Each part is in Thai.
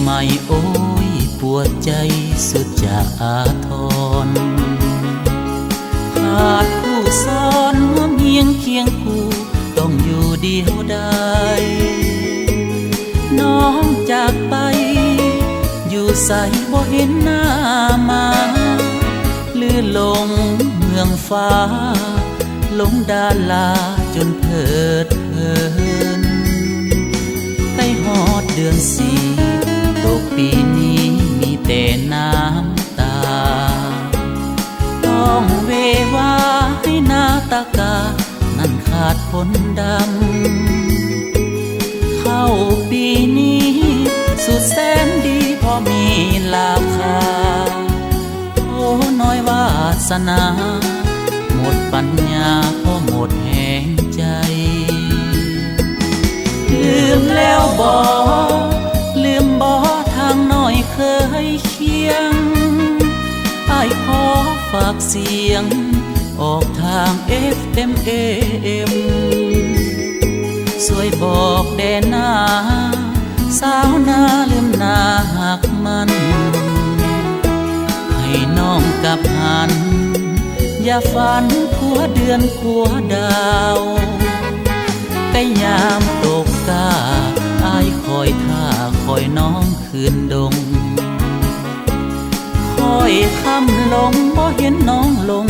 ใหม่โอ้ยปวดใจสุดจะอาทรขาดผู้สอนมาเมียงเคียงคู่ต้องอยู่เดียวดายน้องจากไปอยู่ใสบ่เห็นหน้ามาลื่นลงเมืองฟ้าหลงดาลาจนเพิดเพลินใกล้ฮอดเดือนสี่ตกปีนี้มีแต่น้ำตาต้องเววาให้หน้าตากานั่นขาดผลดำเข้าปีนี้สุดแสนดีพอมีราคาโอ้น้อยวาสนาหมดปัญญาเพราะหมดแห่งใจลืมแล้วบ่ลืมบ่ทางน้อยเคยเคียงอ้ายขอฝากเสียงออกทาง FM ช่วยบอกแด่หน้าสาวนาลืมหน้าหักมันให้น้องกลับหันอย่าฝันขัวเดือนขัวดาวใกล้ยามตกกาอ้ายคอยท่าคอยน้องคืนดงคอยคำลงบ่เห็นน้องลง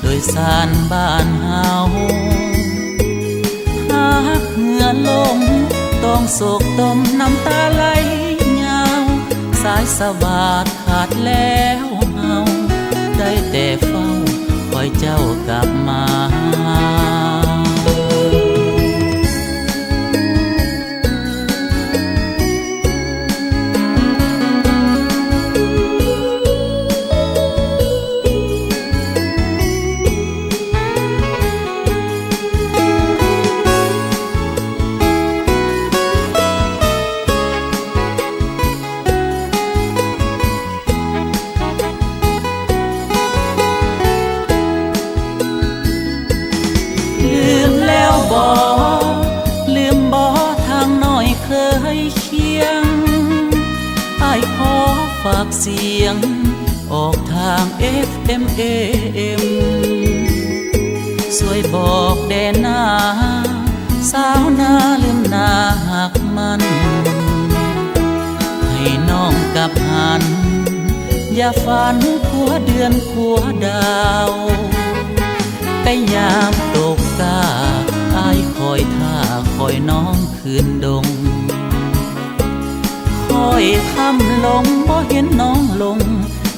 โดยสารบ้านเฮาหากเหงื่อลงต้องโศกตมน้ำตาไหลยาวสายสวาดขาดแล้วเฮาได้แต่เฝ้าคอยเจ้ากลับมาลืมบ่ทางน้อยเคยเคียงอ้ายขอฝากเสียงออกทาง FM ช่วยบอกแด่หน้าสาวนาลืมหน้าหักมันให้น้องกลับหันอย่าฝันขัวเดือนขัวดาวใกล้ยามตกกาอ้ายคอยท่าคอยน้องคืนดงคอยคำลงบ่เห็นน้องลง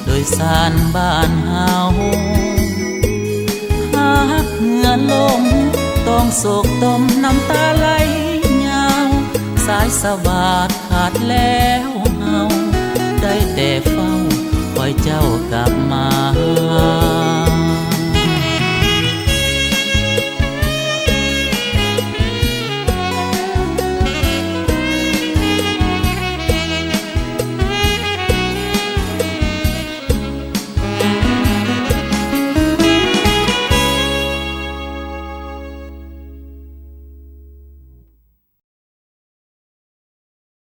โดยสารบ้านเฮาหากเหงื่อลงต้องโศกตมน้ำตาไหลยาวสายสวาดขาดแล้วเฮาได้แต่เฝ้าคอยเจ้ากลับมา